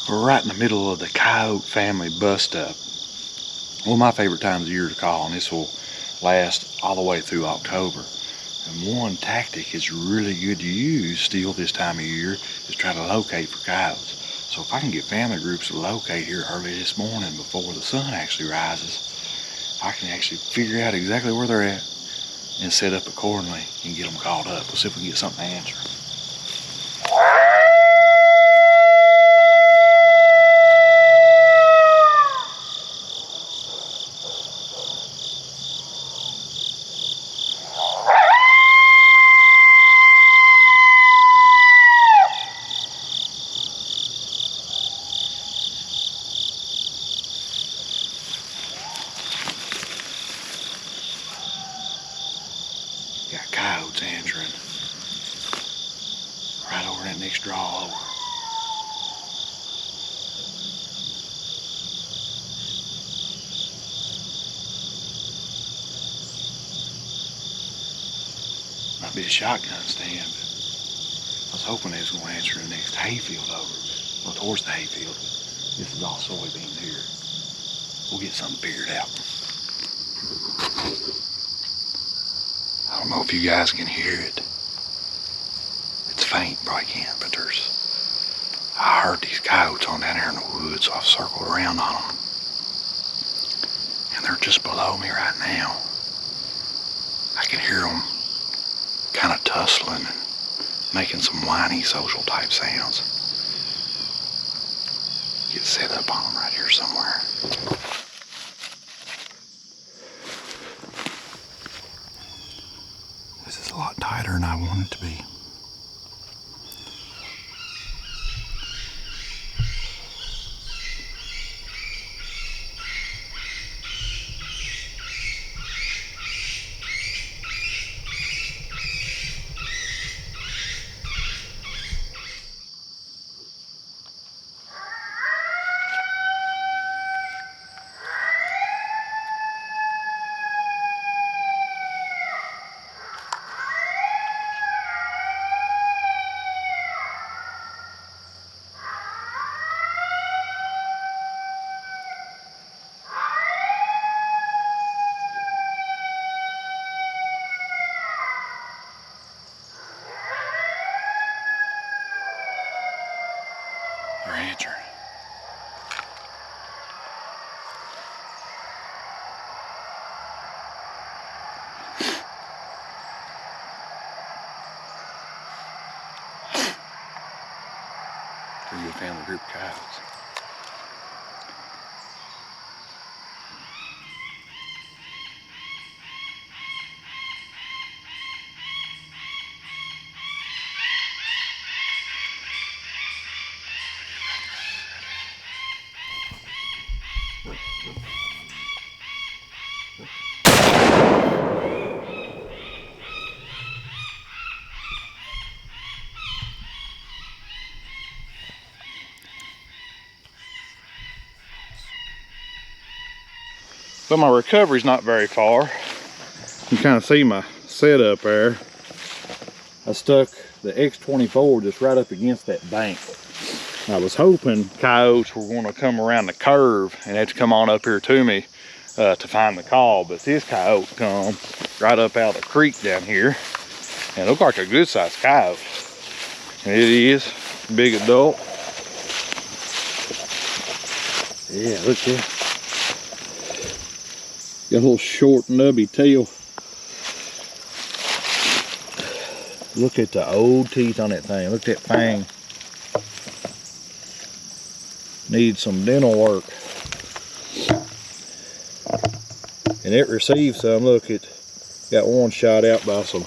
We're right in the middle of the Coyote family bust up. One of my favorite times of year to call, and this will last all the way through October. And one tactic is really good to use still this time of year is try to locate for coyotes. So if I can get family groups to locate here early this morning before the sun actually rises, I can actually figure out exactly where they're at and set up accordingly and get them called up. We'll see if we can get something to answer. Got coyotes answering right over that next draw over. Might be a shotgun stand, but I was hoping they was going to answer the next hayfield over. Well, towards the hayfield. This is all soybeans here. We'll get something figured out. I don't know if you guys can hear it. It's faint, probably can't, but I heard these coyotes on down there in the woods, so I've circled around on them. And they're just below me right now. I can hear them kind of tussling and making some whiny social type sounds. Get set up on them right here somewhere. This is a lot tighter than I want it to be. They're answering. Pretty good family group of coyotes. But my recovery's not very far. You kind of see my setup there. I stuck the X24 just right up against that bank. I was hoping coyotes were going to come around the curve and have to come on up here to me to find the call, but this coyote come right up out of the creek down here and it looked like a good sized coyote. And it is, big adult. Yeah, look here. Got a little short nubby tail. Look at the old teeth on that thing. Look at that fang. Needs some dental work. And it received some. Look, it got one shot out by some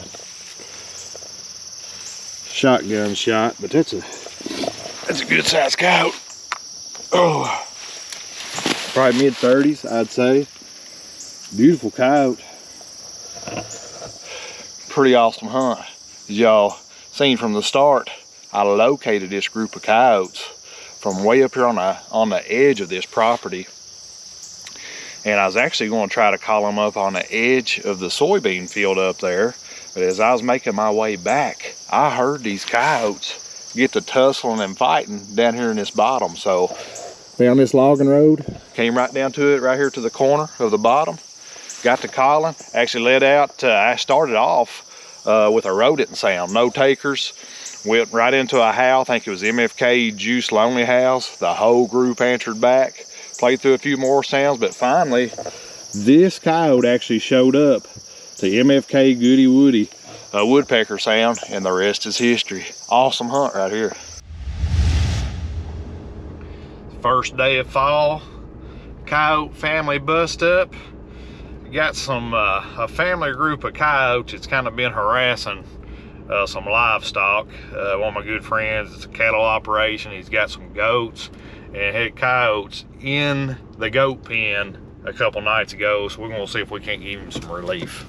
shotgun shot, but that's a good sized coyote. Oh, probably mid-30s, I'd say. Beautiful coyote. Pretty awesome hunt. As y'all seen from the start, I located this group of coyotes from way up here on the edge of this property. And I was actually going to try to call them up on the edge of the soybean field up there. But as I was making my way back, I heard these coyotes get to tussling and fighting down here in this bottom. So found this logging road, came right down to it right here to the corner of the bottom, got to calling, actually let out, I started off with a rodent sound, no takers, went right into a howl, I think it was MFK Juice Lonely House. The whole group answered back, played through a few more sounds, but finally this coyote actually showed up to MFK Goody Woody woodpecker sound, and the rest is history. Awesome hunt right here. First day of fall, coyote family bust up. We got some a family group of coyotes. It's kind of been harassing some livestock. One of my good friends, it's a cattle operation. He's got some goats and had coyotes in the goat pen a couple nights ago, so we're gonna see if we can't give him some relief.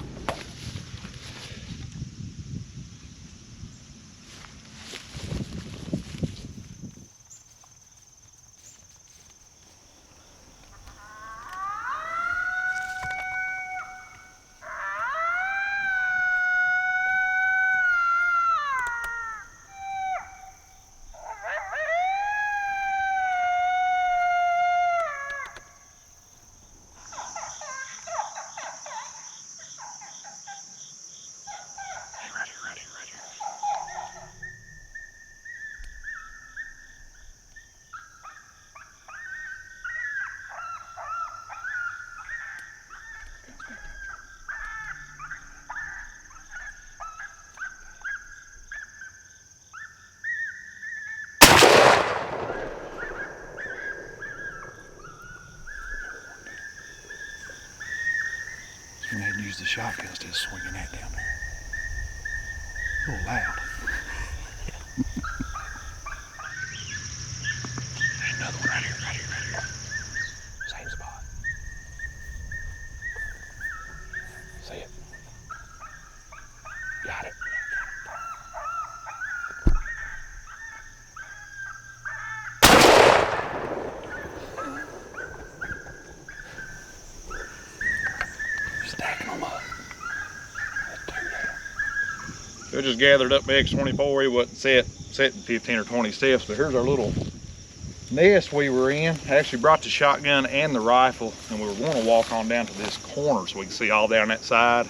Go ahead and use the shotgun instead of swinging that down there. A little loud. Another one right here, right here, right here. Same spot. See it? Got it. Stacking them up. So I just gathered up my X24. He wasn't set in 15 or 20 steps, but here's our little nest we were in. I actually brought the shotgun and the rifle, and we were going to walk on down to this corner so we can see all down that side.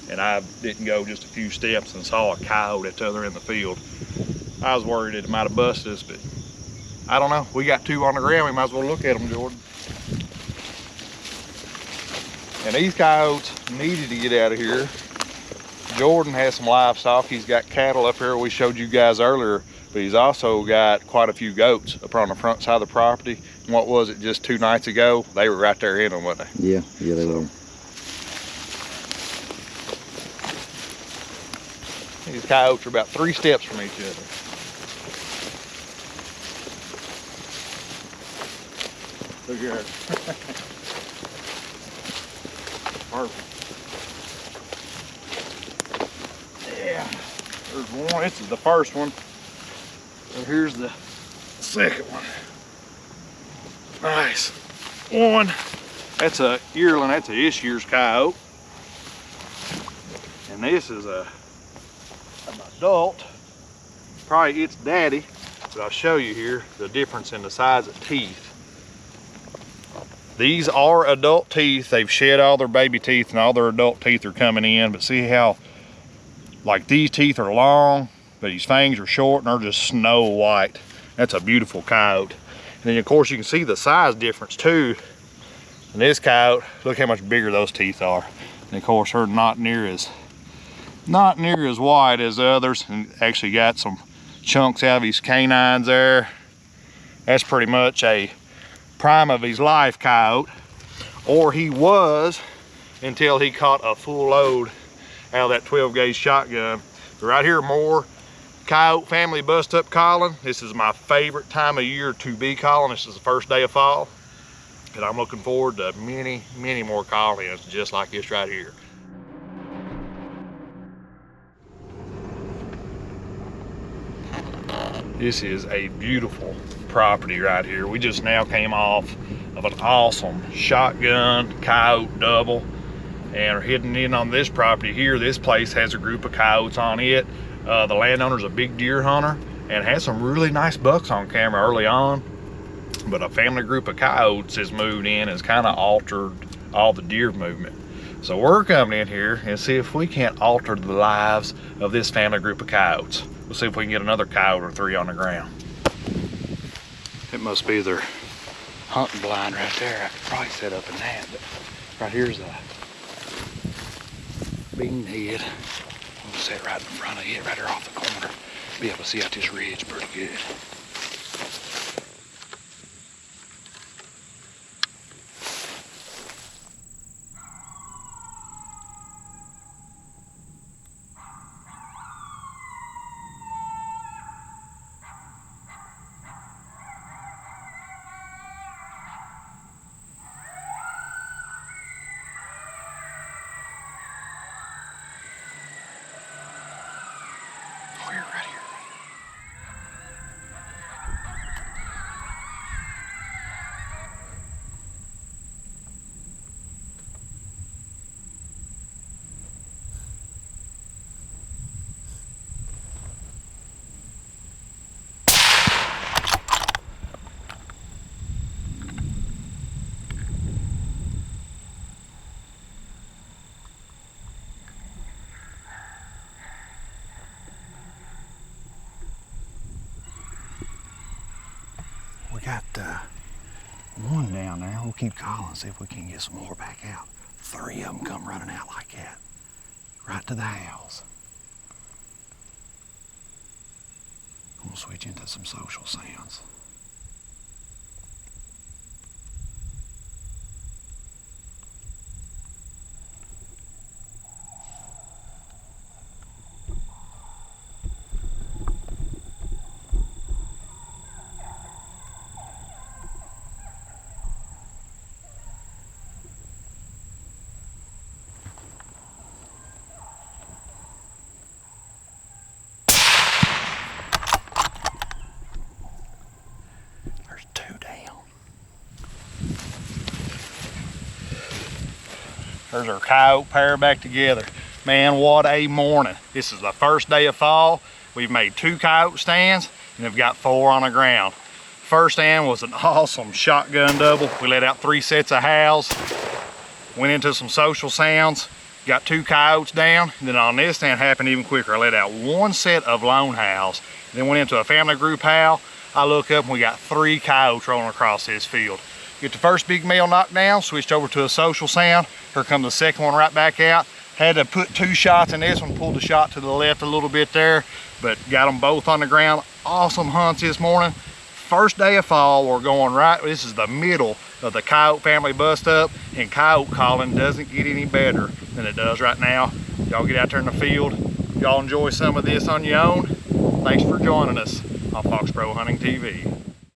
And I didn't go just a few steps and saw a coyote at the other end of the field. I was worried it might have busted us, but I don't know. We got two on the ground. We might as well look at them, Jordan. And these coyotes needed to get out of here. Jordan has some livestock. He's got cattle up here we showed you guys earlier, but he's also got quite a few goats up on the front side of the property. And what was it, just 2 nights ago? They were right there in them, weren't they? Yeah, they were. These coyotes are about 3 steps from each other. Look here. Perfect. Yeah, there's one. This is the first one. So here's the second one. Nice. One. That's a yearling. That's a this year's coyote. And this is an adult. Probably its daddy. But I'll show you here the difference in the size of teeth. These are adult teeth. They've shed all their baby teeth and all their adult teeth are coming in. But see how, like, these teeth are long, but these fangs are short and they're just snow white. That's a beautiful coyote. And then of course you can see the size difference too. And this coyote, look how much bigger those teeth are. And of course they're not near as wide as the others, and actually got some chunks out of his canines there. That's pretty much a prime of his life coyote, or he was until he caught a full load out of that 12 gauge shotgun. But right here, more coyote family bust up calling. This is my favorite time of year to be calling. This is the first day of fall, and I'm looking forward to many more call-ins just like this right here. This is a beautiful property right here. We just now came off of an awesome shotgun coyote double and are heading in on this property here. This place has a group of coyotes on it. The landowner's a big deer hunter, and had some really nice bucks on camera early on, but a family group of coyotes has moved in and has kind of altered all the deer movement. So we're coming in here and see if we can't alter the lives of this family group of coyotes. We'll see if we can get another coyote or 3 on the ground. It must be their hunting blind right there. I could probably set up in that, but right here's a bean head. We'll set right in front of it, right there off the corner. Be able to see out this ridge pretty good. Right here. We got one down there. We'll keep calling, see if we can get some more back out. 3 of them come running out like that, right to the house. We'll switch into some social sounds. There's our coyote pair back together. Man, what a morning. This is the first day of fall. We've made 2 coyote stands and have got 4 on the ground. First stand was an awesome shotgun double. We let out 3 sets of howls, went into some social sounds, got 2 coyotes down. And then on this stand happened even quicker. I let out 1 set of lone howls, then went into a family group howl. I look up and we got 3 coyotes rolling across this field. Get the first big male knocked down, switched over to a social sound. Here comes the second one right back out. Had to put 2 shots in this one, pulled the shot to the left a little bit there, but got them both on the ground. Awesome hunts this morning. First day of fall, we're going right, this is the middle of the coyote family bust up, and coyote calling doesn't get any better than it does right now. Y'all get out there in the field. Y'all enjoy some of this on your own. Thanks for joining us on FOXPRO Hunting TV.